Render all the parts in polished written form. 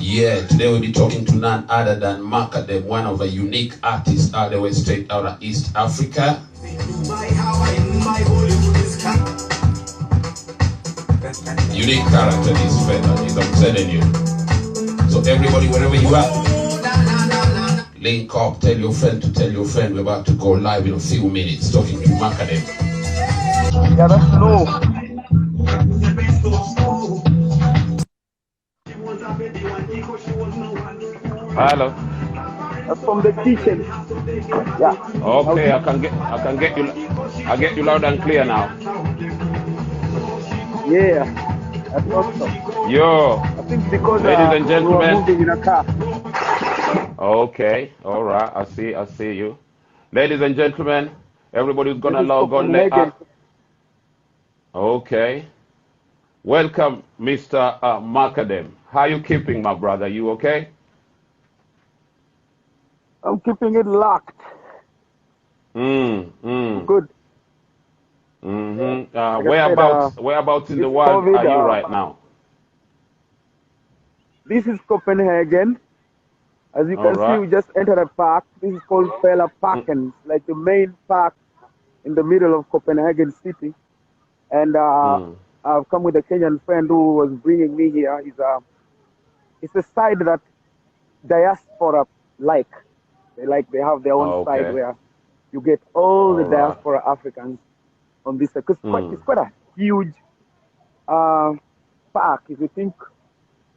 Yeah, today we'll be talking to none other than Macadam, one of the unique artists all the way straight out of East Africa. Unique character, this fella, I'm telling you. So everybody, wherever you are, link up, tell your friend to tell your friend. We're about to go live in a few minutes talking to Macadam. Yeah, that's low. Hello. That's from the kitchen. Yeah. Okay, I get you loud and clear now. Yeah, I thought so. Yo. I think because Ladies and we were gentlemen. moving in a car. Okay, all right. I see you. Ladies and gentlemen, everybody's gonna This is log on Copenhagen. Okay. Welcome, Mr. Macadam. How you keeping, my brother? You okay? I'm keeping it locked. Good. Mm-hmm. Like Whereabouts in the world COVID, are you right now? This is Copenhagen. As you All can see, right. we just entered a park. This is called Parken, like the main park in the middle of Copenhagen city. And I've come with a Kenyan friend who was bringing me here. It's a side that diaspora like. They have their own side where you get all the diaspora Africans on this side. Because it's quite a huge park. If you think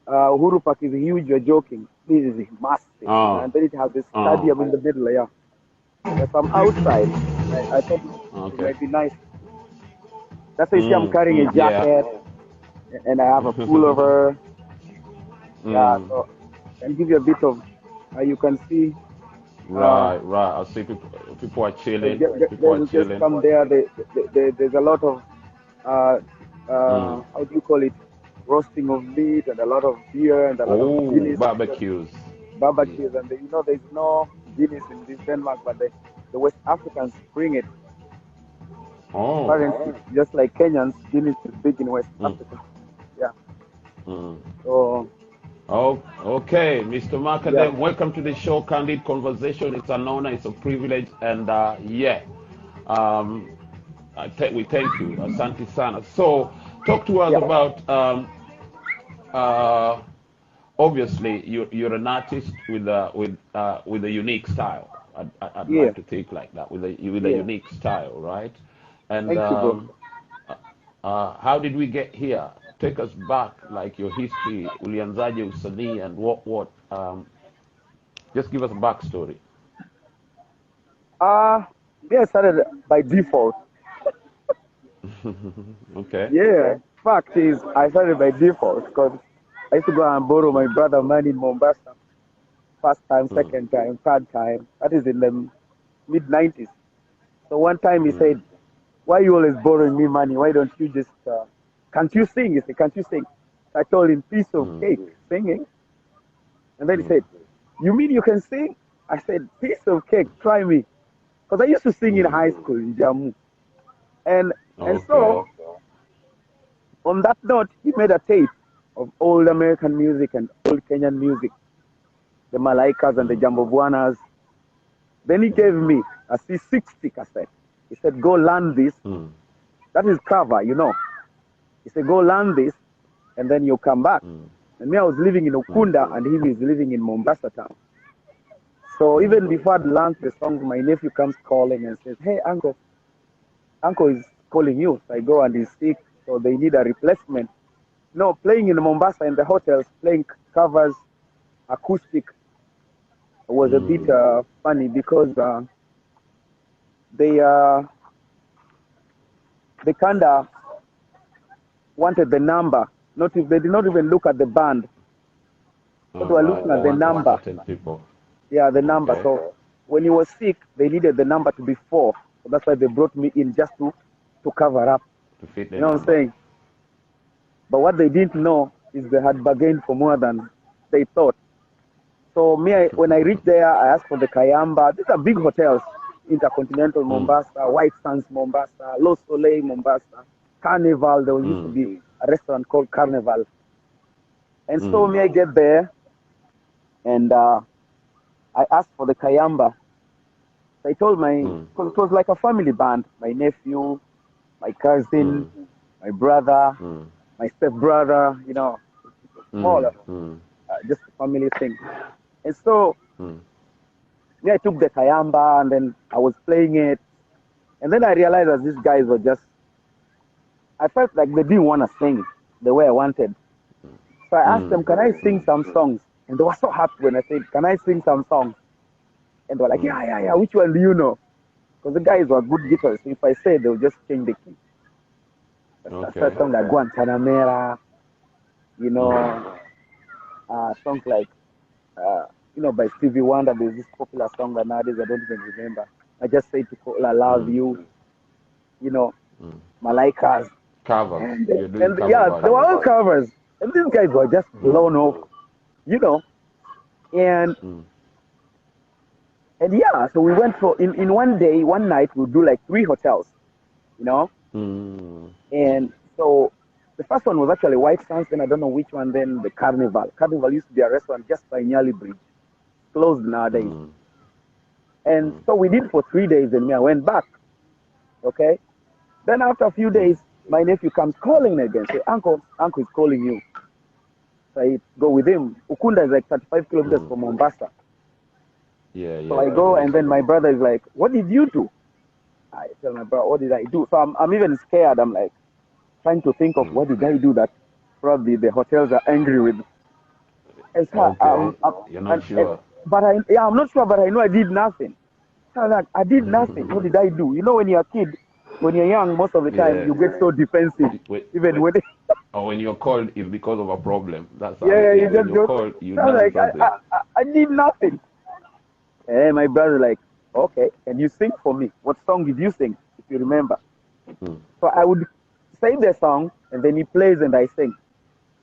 Uhuru Park is huge, you're joking. This is massive. And then it has this stadium in the middle, yeah. There's some outside. I thought it might be nice. That's why you see I'm carrying a jacket and I have a pullover. Yeah, so I can give you a bit of, you can see. Right. I see people are chilling. Just come there. There's a lot of, how do you call it? Roasting of meat and a lot of beer and a lot of Guinness. Barbecues. And there's no Guinness in this Denmark, but the West Africans bring it. Apparently, just like Kenyans, Guinness is big in West Africa. Yeah. So. Okay, Mr. Macadam, welcome to the show, Candid Conversation. It's an honor, it's a privilege, and we thank you, Asante Sana. So, talk to us about. Obviously, you're an artist with a unique style. I'd like to think like that, with a unique style, right? And thank you, bro. How did we get here? Take us back, like your history, ulianzaje usanii, and what. Just give us a backstory. I started by default. Okay. Yeah, fact is, I started by default because I used to go and borrow my brother money in Mombasa. First time, second time, third time. That is in the mid-90s. So one time he said, "Why are you always borrowing me money? Why don't you just, can't you sing?" He said, "Can't you sing?" I told him, "Piece of cake, singing." And then he said, "You mean you can sing?" I said, "Piece of cake, try me." Because I used to sing in high school in Jammu. And so, on that note, he made a tape of old American music and old Kenyan music, the Malaikas and the Jambobwanas. Then he gave me a C60 cassette. He said, "Go learn this." That is cover, you know. He said, "Go learn this, and then you'll come back." And me, I was living in Ukunda, and he was living in Mombasa town. So even before I'd learned the song, my nephew comes calling and says, "Hey, uncle is calling you." So I go and he's sick, so they need a replacement. No, playing in Mombasa in the hotels, playing covers, acoustic, was a bit funny because they kind of wanted the number. They did not even look at the band. But they were looking at the number. Yeah, the number. Okay. So when he was sick, they needed the number to be 4. So that's why they brought me in, just to cover up. To fit the you know number. What I'm saying? But what they didn't know is they had bargained for more than they thought. So when I reached there, I asked for the Kayamba. These are big hotels: Intercontinental Mombasa, White Sands Mombasa, Los Soleil Mombasa, Carnival. There used to be a restaurant called Carnival. And so I get there, and I asked for the kayamba. So I told because it was like a family band, my nephew, my cousin, my brother, my stepbrother, you know, smaller, just a family thing. And so I took the kayamba and then I was playing it. And then I realized that these guys were just, I felt like they didn't want to sing the way I wanted. So I asked them, can I sing some songs? And they were so happy when I said, can I sing some songs? And they were like, yeah, which one do you know? Because the guys were good guitarists. If I say, they'll just change the key. Okay. So songs like Guantanamera, you know, songs like, you know, by Stevie Wonder, there's this popular song that nowadays I don't even remember. I just say to call, I love you, you know, Malaikas. Covers. And, You're doing cover yeah, versions. they were all covers. And these guys were just blown off, you know. And yeah, so we went for, in one day, one night, we'll do like 3 hotels, you know. And so the first one was actually White Sands, then I don't know which one, then the Carnival. Carnival used to be a restaurant just by Nyali Bridge, closed nowadays. And so we did for 3 days, and I went back, okay. Then after a few days, my nephew comes calling me again, say, Uncle is calling you. So I go with him. Ukunda is like 35 kilometers from Mombasa. So I go, and then my brother is like, what did you do? I tell my brother, what did I do? So I'm even scared. I'm like trying to think of what did I do that probably the hotels are angry with. And so You're not sure. But I'm not sure, but I know I did nothing. So I'm like, I did nothing. What did I do? You know, when you're a kid, when you're young, most of the time you get so defensive. Even when or when you're called, it's because of a problem. That's how you just you're called, you done like, something. I did nothing. And my brother like, okay, and you sing for me. What song did you sing, if you remember? So I would say the song, and then he plays and I sing.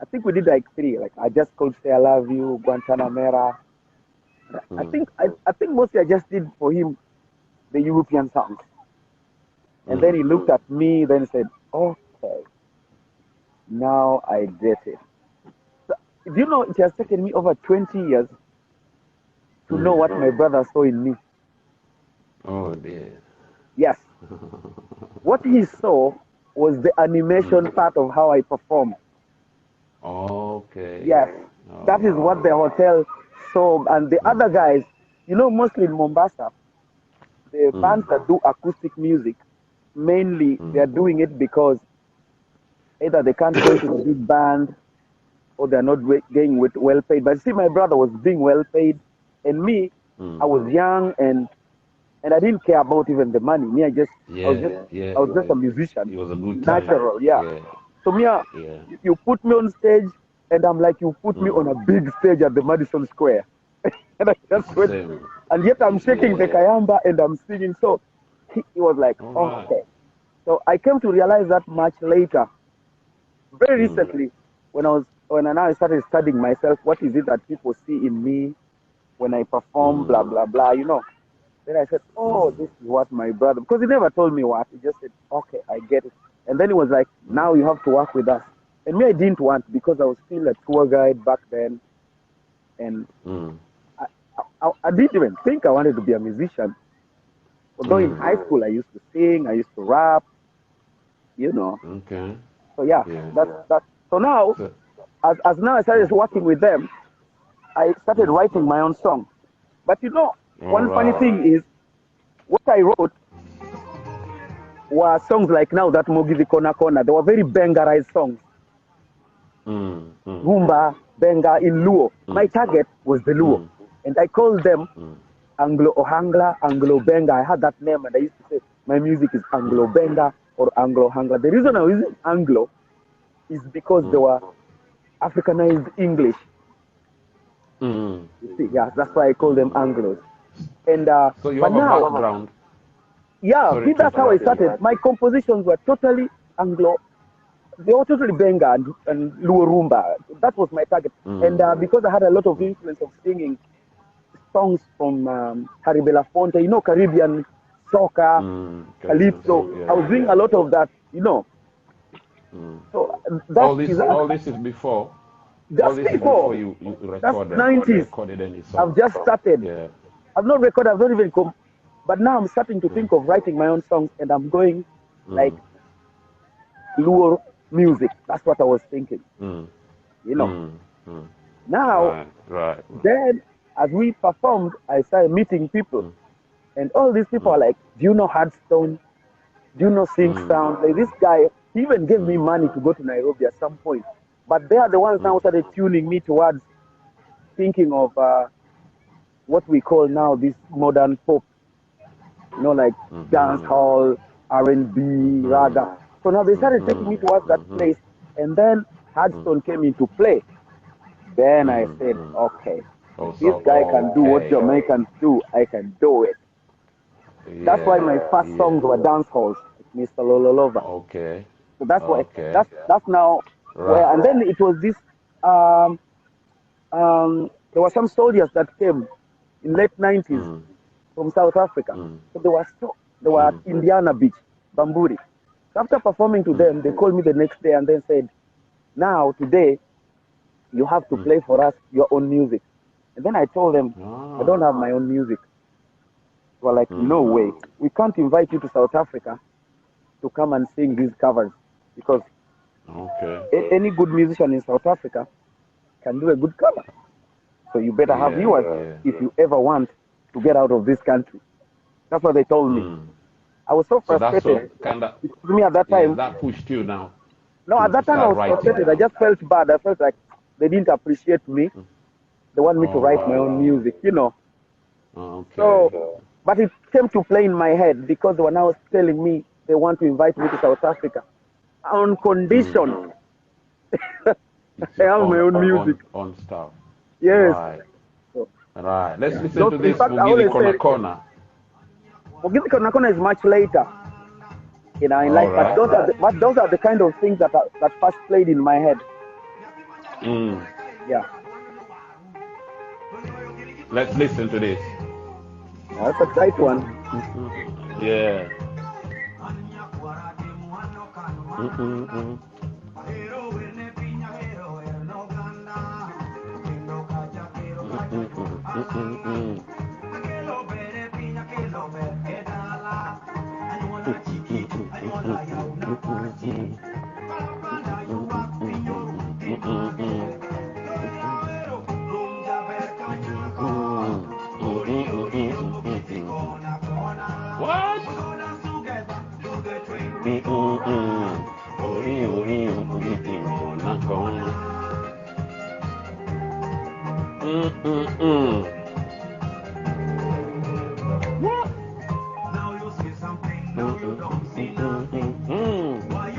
I think we did like 3. Like I just called Say I Love You, Guantanamera. I think mostly I just did for him the European songs. And then he looked at me, then said, okay, now I get it. So, do you know, it has taken me over 20 years to know what my brother saw in me. Oh, dear. Yes. What he saw was the animation part of how I performed. Okay. Yes. That is what the hotel saw. And the other guys, you know, mostly in Mombasa, the bands that do acoustic music, mainly they are doing it because either they can't go to the big band or they're not getting well paid. But see, my brother was being well paid, and me, I was young and I didn't care about even the money. Me, I was just a musician. It was a good time. Natural, So me, you put me on stage, and I'm like, you put me on a big stage at the Madison Square, and I just went, and yet I'm shaking the kayamba and I'm singing. So he was like, okay. So I came to realize that much later, very recently, when I started studying myself. What is it that people see in me when I perform? Blah blah blah. You know. Then I said, oh, this is what my brother, because he never told me what. He just said, okay, I get it. And then he was like, now you have to work with us. And me, I didn't want, because I was still a tour guide back then. And I didn't even think I wanted to be a musician. Although in high school, I used to sing, I used to rap, you know. Okay. So that's. So now, as now I started working with them, I started writing my own song. But you know, one funny thing is, what I wrote were songs like now that Mogithi Kona Kona. They were very Bengarized songs. Gumba, Benga in Luo. My target was the Luo. And I called them Anglo Ohangla, Anglo Benga. I had that name and I used to say my music is Anglo Benga or Anglo Ohangla. The reason I was using Anglo is because they were Africanized English. You see, that's why I call them Anglos. And so you have a background. Yeah, that's how I started. My compositions were totally Anglo. They were totally Benga and Luo Rumba. That was my target. And because I had a lot of influence of singing songs from Harry Belafonte, you know, Caribbean soca, calypso. I was doing a lot of that, you know. So all this is before. All Just this is before. before you That's recorded 90s. recorded any song. I've just started. Yeah. I've not recorded, I've not even but now I'm starting to think of writing my own songs, and I'm going like Luo music. That's what I was thinking. You know. Now, Right. then as we performed, I started meeting people, and all these people are like, "Do you know Hardstone? Do you know Sync Sound?" Like this guy, he even gave me money to go to Nairobi at some point. But they are the ones now started tuning me towards thinking of what we call now this modern pop, you know, like dance hall, R&B, raga. So now they started taking me towards that place, and then Hardstone came into play. Then I said, okay, if this guy can do what Jamaicans do, I can do it. That's why my first songs were dance halls, like Mr. Lololova. Okay. So that's why that's now where, and then it was this there were some soldiers that came in late 90s from South Africa. So they were at Indiana Beach, Bamburi. So after performing to them, they called me the next day and then said, now today you have to play for us your own music. And then I told them, I don't have my own music. They were like, no way, we can't invite you to South Africa to come and sing these covers, because any good musician in South Africa can do a good cover. So you better have yours if you ever want to get out of this country. That's what they told me. I was so frustrated. So that's kinda, because me at that time, that pushed you now. No, at that time I was frustrated. I just felt bad. I felt like they didn't appreciate me. They want me to write my own music, you know. So, but it came to play in my head because they were now telling me they want to invite me to South Africa on condition I have my own music. On stuff. Yes. Right. So, Right. Let's listen to this in fact, Mugithi Kona Kona. Mugithi Kona Kona is much later, you know, in life. Right. But those are the kind of things that first played in my head. Yeah. Let's listen to this. That's a tight one. Yeah. What?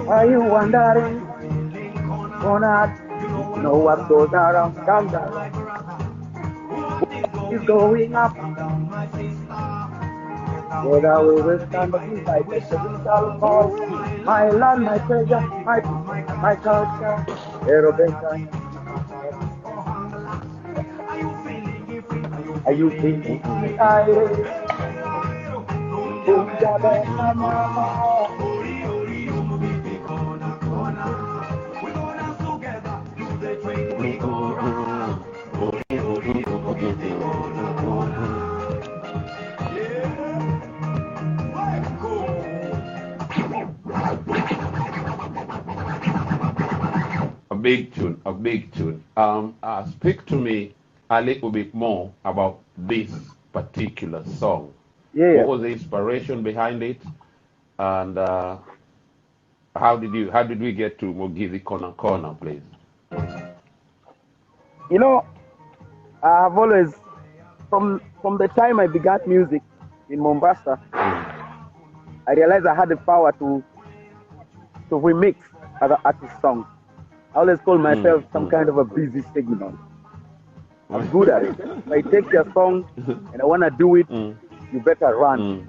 Are you wondering? Gonna know what goes around comes around. It's going up. Whether we will stand up inside the shall fall. My land, my treasure, my culture. NAIROBI. Are you feeling free? A big tune. Speak to me a little bit more about this particular song. Yeah. What was the inspiration behind it, and how did we get to Mugithi Kona Kona, please? You know, I've always, from the time I began music in Mombasa, I realized I had the power to remix other artists' songs. I always call myself some kind of a busy signal. I'm good at it. If I take your song and I want to do it, you better run.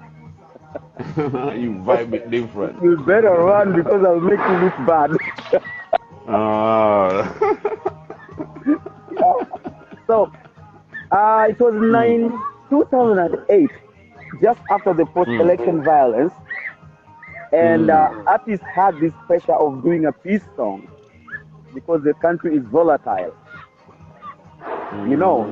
You vibe it different. You better run because I'll make you look bad. So, it was 2008, just after the post-election violence, and artists had this pressure of doing a peace song because the country is volatile. you know.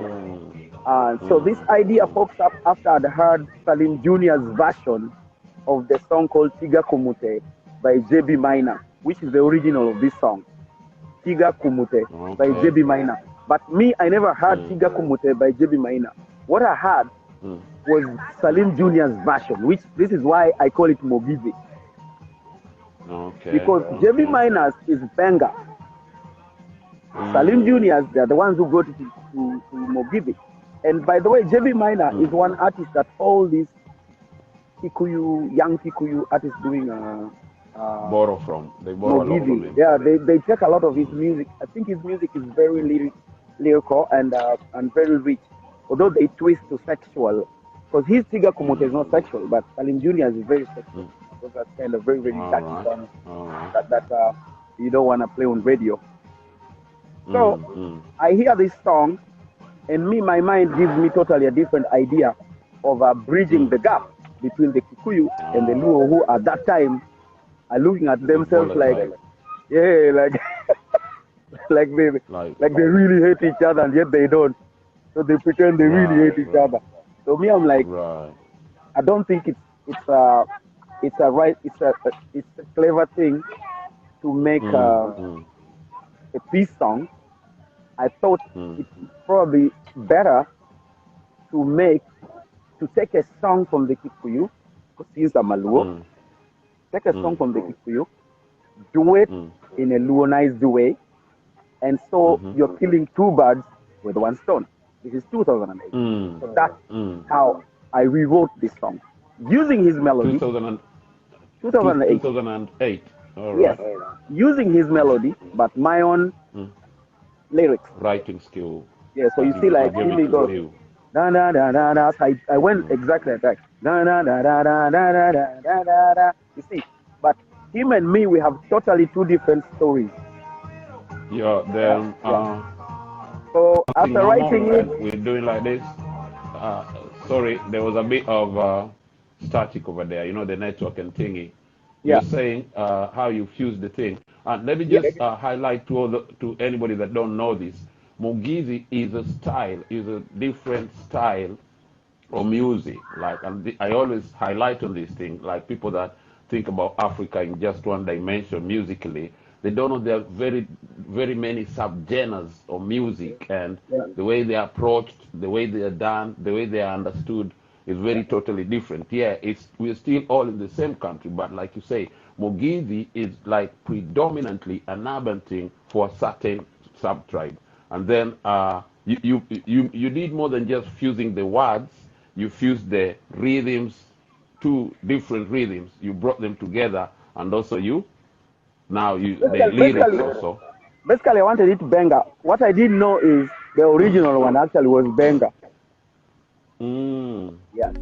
So this idea pops up after I'd heard Salim Jr.'s version of the song called Tiga Kumute by JB Minor, which is the original of this song. Tiga Kumute by JB Minor. But me, I never heard Tiga Kumute by JB Minor. What I heard was Salim Jr.'s version, which this is why I call it Mogizi. Because JB Minor's is Benga. Salim Jr.'s, they're the ones who got it to Mogizi. And by the way, JB Minor is one artist that all these Kikuyu, young Kikuyu artists doing borrow from. They borrow a lot from him. Yeah, they take a lot of his music. I think his music is very lyrical and very rich. Although they twist to sexual, because his Tiga Kumote is not sexual, but Salim Jr. is very sexual. Because that's kind of very touchy songs that you don't want to play on radio. So I hear this song, and my mind gives me totally a different idea of bridging the gap between the Kikuyu and the Luo, who at that time are looking at themselves like they really hate each other, and yet they don't. So they pretend they really hate each other. So me, I'm like, I don't think it's a clever thing to make a peace song. I thought it's probably better to take a song from the Kikuyu, because he's a Maluo, take a song from the Kikuyu, do it in a Luonized way, and so you're killing two birds with one stone. This is 2008. So that's how I rewrote this song, using his melody. 2008. 2008. All right. Yes, using his melody, but my own lyrics. Writing skill. Yeah, so you see, like, really goes. Da da da da da. I went exactly like that. Da da da da da da da da da da. You see, but him and me, we have totally two different stories. So after writing it, we're doing like this. Sorry, there was a bit of static over there. You know, the network and thingy. You're saying how you fuse the thing. And let me just highlight to anybody that don't know this. Mogizi is a style, is a different style of music. Like, and I always highlight on this thing, like people that think about Africa in just one dimension musically, they don't know there are very, very many subgenres of music, and the way they are approached, the way they are done, the way they are understood is very totally different. Yeah, we're still all in the same country, but like you say, Mogizi is like predominantly an urban thing for a certain sub-tribe. And then you did more than just fusing the words. You fused the rhythms, two different rhythms. You brought them together, and also the lyrics also. Basically, I wanted it Benga. What I didn't know is the original one actually was Benga. Yeah.